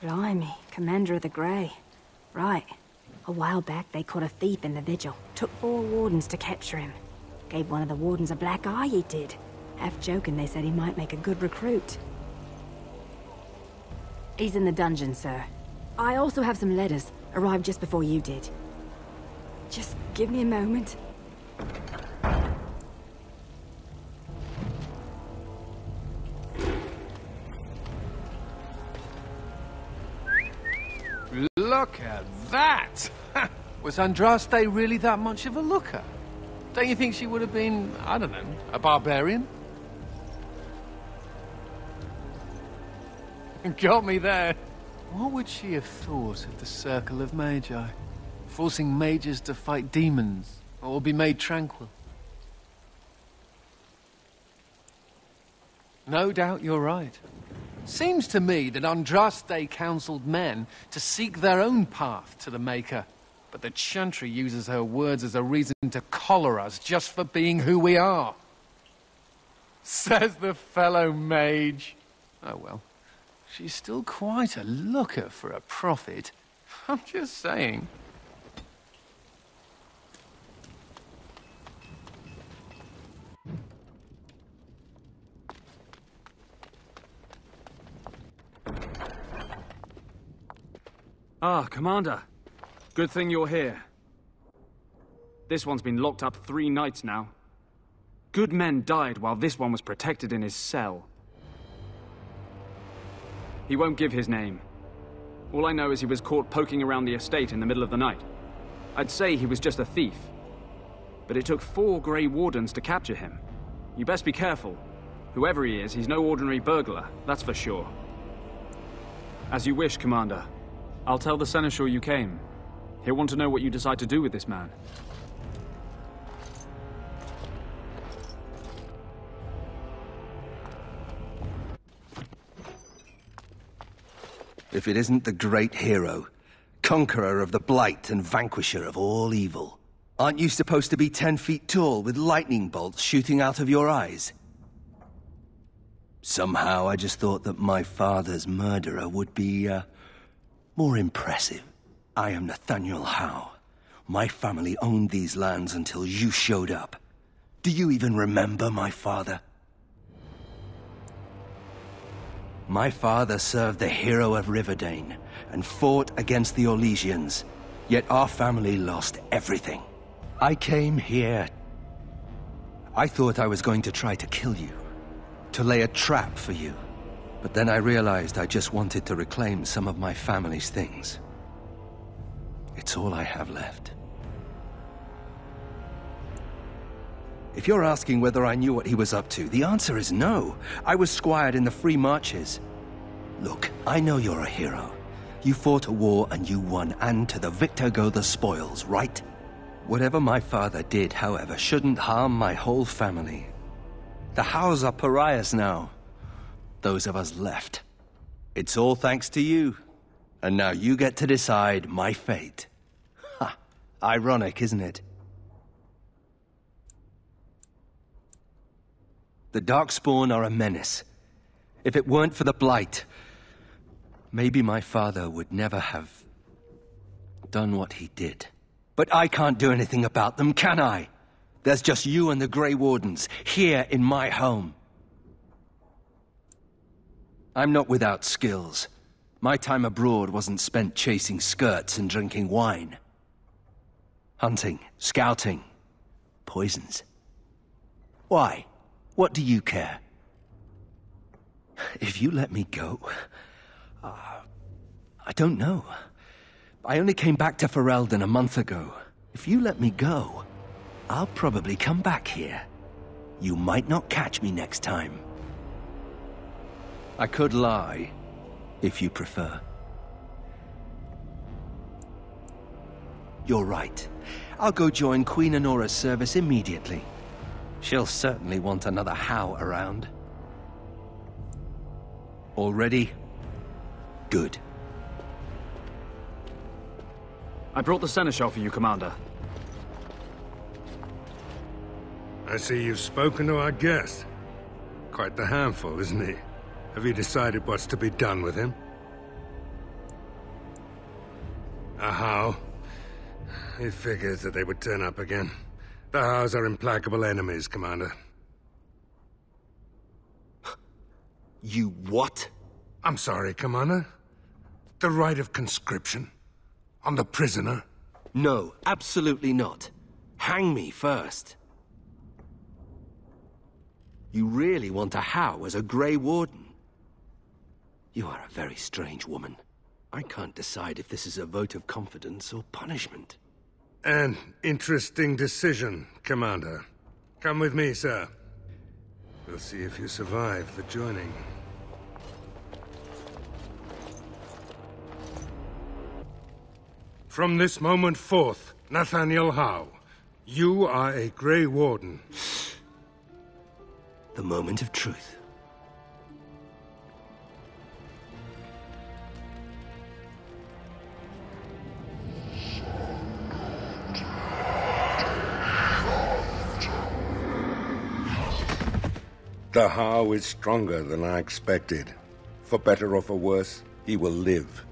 Blimey, Commander of the Grey. Right. A while back, they caught a thief in the Vigil. Took 4 wardens to capture him. Gave one of the wardens a black eye, he did. Half joking, they said he might make a good recruit. He's in the dungeon, sir. I also have some letters. Arrived just before you did. Just give me a moment. Look at that! Was Andraste really that much of a looker? Don't you think she would have been, I don't know, a barbarian? Got me there. What would she have thought of the Circle of Magi? Forcing mages to fight demons, or be made tranquil? No doubt you're right. Seems to me that Andraste counseled men to seek their own path to the Maker. But the Chantry uses her words as a reason to collar us just for being who we are. Says the fellow mage. Oh well. She's still quite a looker for a prophet. I'm just saying. Ah, Commander. Good thing you're here. This one's been locked up 3 nights now. Good men died while this one was protected in his cell. He won't give his name. All I know is he was caught poking around the estate in the middle of the night. I'd say he was just a thief. But it took 4 Grey Wardens to capture him. You best be careful. Whoever he is, he's no ordinary burglar, that's for sure. As you wish, Commander. I'll tell the Seneschal you came. He'll want to know what you decide to do with this man. If it isn't the great hero, conqueror of the Blight and vanquisher of all evil. Aren't you supposed to be 10 feet tall with lightning bolts shooting out of your eyes? Somehow I just thought that my father's murderer would be, more impressive. I am Nathaniel Howe. My family owned these lands until you showed up. Do you even remember my father? My father served the hero of Riverdane and fought against the Orlesians, yet our family lost everything. I came here. I thought I was going to try to kill you, to lay a trap for you. But then I realized I just wanted to reclaim some of my family's things. It's all I have left. If you're asking whether I knew what he was up to, the answer is no. I was squired in the Free Marches. Look, I know you're a hero. You fought a war and you won, and to the victor go the spoils, right? Whatever my father did, however, shouldn't harm my whole family. The Howes are pariahs now. Those of us left. It's all thanks to you. And now you get to decide my fate. Ha! Ironic, isn't it? The Darkspawn are a menace. If it weren't for the Blight, maybe my father would never have done what he did. But I can't do anything about them, can I? There's just you and the Grey Wardens, here in my home. I'm not without skills. My time abroad wasn't spent chasing skirts and drinking wine. Hunting, scouting, poisons. Why? What do you care? If you let me go... I don't know. I only came back to Ferelden a month ago. If you let me go, I'll probably come back here. You might not catch me next time. I could lie, if you prefer. You're right. I'll go join Queen Honora's service immediately. She'll certainly want another Howe around. All ready? Good. I brought the Seneschal for you, Commander. I see you've spoken to our guest. Quite the handful, isn't he? Have you decided what's to be done with him? A How? It figures that they would turn up again. The Hows are implacable enemies, Commander. You what? I'm sorry, Commander. The right of conscription? On the prisoner? No, absolutely not. Hang me first. You really want a How as a Grey Warden? You are a very strange woman. I can't decide if this is a vote of confidence or punishment. An interesting decision, Commander. Come with me, sir. We'll see if you survive the joining. From this moment forth, Nathaniel Howe, you are a Grey Warden. The moment of truth. The Howe is stronger than I expected. For better or for worse, he will live.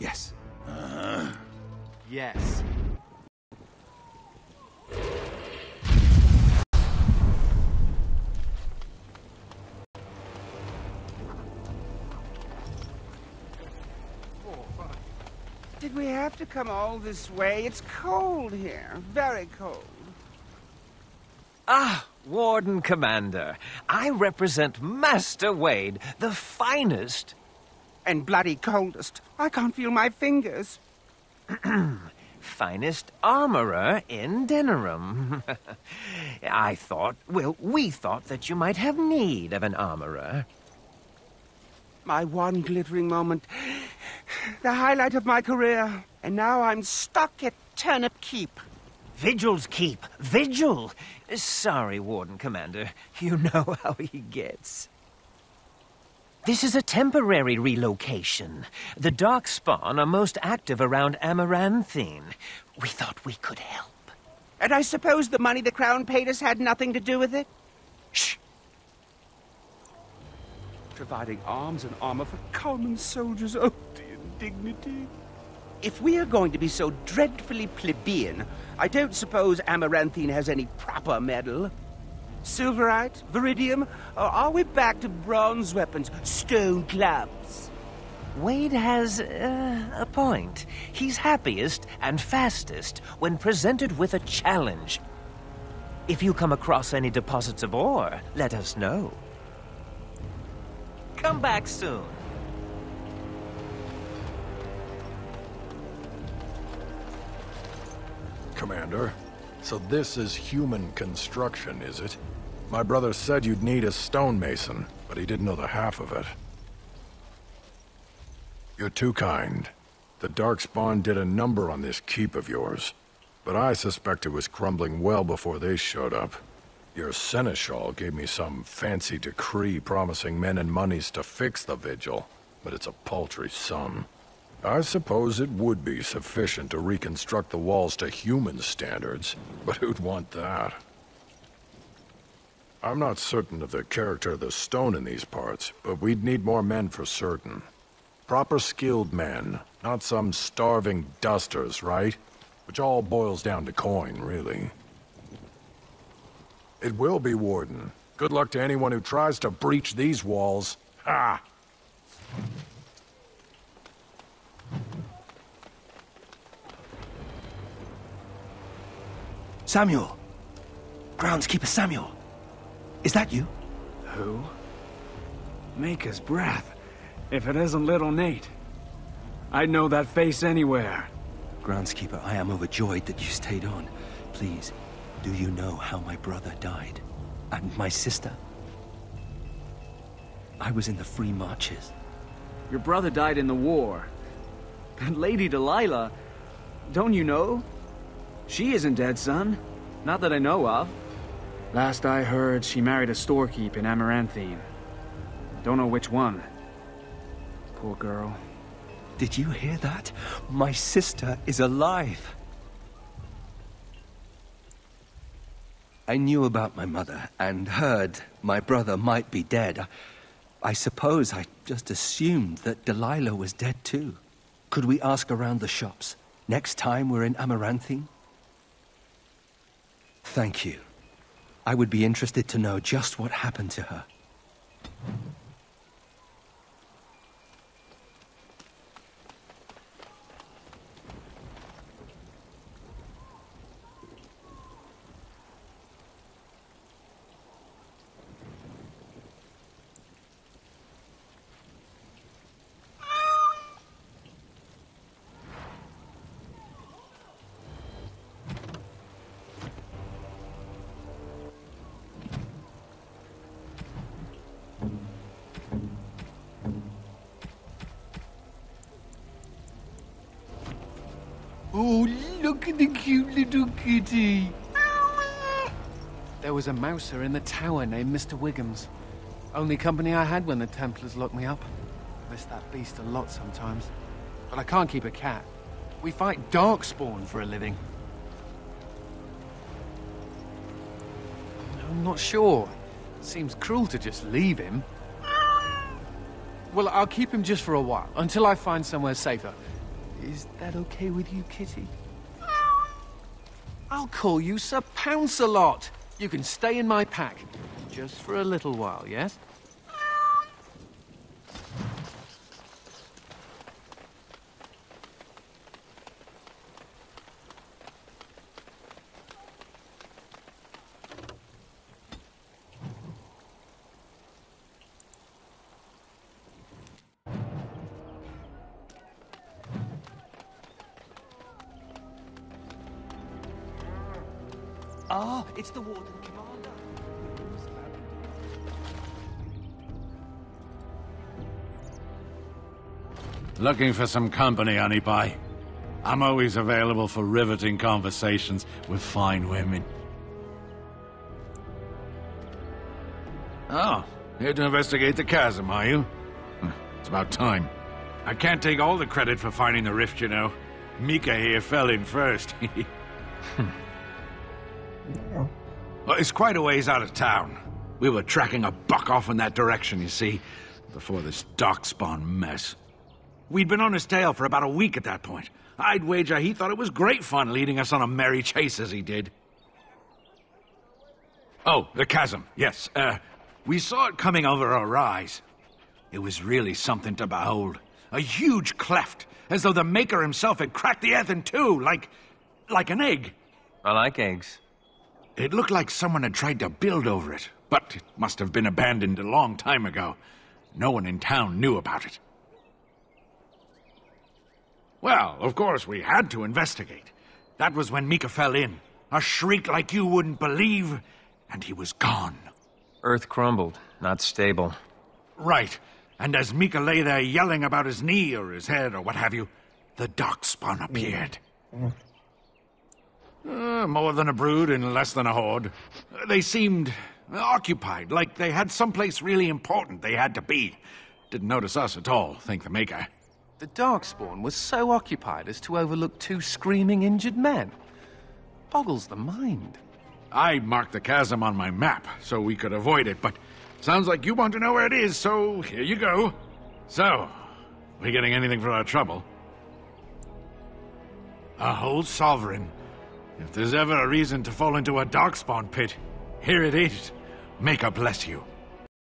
Yes. Yes. Did we have to come all this way? It's cold here. Very cold. Ah, Warden Commander. I represent Master Wade, the finest... And bloody coldest. I can't feel my fingers. finest armorer in Denerim. I thought, well, we thought that you might have need of an armorer. My one glittering moment. The highlight of my career. And now I'm stuck at Turnip Keep. Vigil's Keep. Vigil! Sorry, Warden Commander. You know how he gets. This is a temporary relocation. The Darkspawn are most active around Amaranthine. We thought we could help. And I suppose the money the Crown paid us had nothing to do with it? Shh! Providing arms and armor for common soldiers. Oh, the indignity. If we are going to be so dreadfully plebeian, I don't suppose Amaranthine has any proper medal. Silverite? Viridium? Or are we back to bronze weapons, stone clubs? Wade has a point. He's happiest and fastest when presented with a challenge. If you come across any deposits of ore, let us know. Come back soon. Commander, so this is human construction, is it? My brother said you'd need a stonemason, but he didn't know the half of it. You're too kind. The Darkspawn did a number on this keep of yours, but I suspect it was crumbling well before they showed up. Your seneschal gave me some fancy decree promising men and monies to fix the Vigil, but it's a paltry sum. I suppose it would be sufficient to reconstruct the walls to human standards, but who'd want that? I'm not certain of the character of the stone in these parts, but we'd need more men for certain. Proper skilled men, not some starving dusters, right? Which all boils down to coin, really. It will be, Warden. Good luck to anyone who tries to breach these walls. Ha! Samuel! Groundskeeper Samuel! Is that you? Who? Maker's breath. If it isn't little Nate. I'd know that face anywhere. Groundskeeper, I am overjoyed that you stayed on. Please, do you know how my brother died? And my sister? I was in the Free Marches. Your brother died in the war. And Lady Delilah, don't you know? She isn't dead, son. Not that I know of. Last I heard, she married a storekeep in Amaranthine. Don't know which one. Poor girl. Did you hear that? My sister is alive. I knew about my mother and heard my brother might be dead. I suppose I just assumed that Delilah was dead too. Could we ask around the shops next time we're in Amaranthine? Thank you. I would be interested to know just what happened to her. Oh, look at the cute little kitty. There was a mouser in the tower named Mr. Wiggums. Only company I had when the Templars locked me up. Miss that beast a lot sometimes. But I can't keep a cat. We fight darkspawn for a living. I'm not sure. Seems cruel to just leave him. Well, I'll keep him just for a while, until I find somewhere safer. Is that okay with you, kitty? I'll call you Sir Pounce-a-Lot. You can stay in my pack. Just for a little while, yes? Ah, it's the Warden Commander. Looking for some company, honey pie? I'm always available for riveting conversations with fine women. Oh, here to investigate the chasm, are you? It's about time. I can't take all the credit for finding the rift, you know. Mika here fell in first. Well, it's quite a ways out of town. We were tracking a buck off in that direction, you see, before this darkspawn mess. We'd been on his tail for about a week at that point. I'd wager he thought it was great fun leading us on a merry chase as he did. Oh, the chasm, yes. We saw it coming over a rise. It was really something to behold. A huge cleft, as though the Maker himself had cracked the earth in two, like an egg. I like eggs. It looked like someone had tried to build over it, but it must have been abandoned a long time ago. No one in town knew about it. Well, of course, we had to investigate. That was when Mika fell in. A shriek like you wouldn't believe, and he was gone. Earth crumbled, not stable. Right. And as Mika lay there yelling about his knee or his head or what have you, the darkspawn appeared. More than a brood and less than a horde. They seemed occupied, like they had someplace really important they had to be. Didn't notice us at all, thank the Maker. The Darkspawn was so occupied as to overlook two screaming injured men. Boggles the mind. I marked the chasm on my map so we could avoid it, but sounds like you want to know where it is, so here you go. So, we getting anything for our trouble? A whole sovereign. If there's ever a reason to fall into a darkspawn pit, here it is. Maker bless you.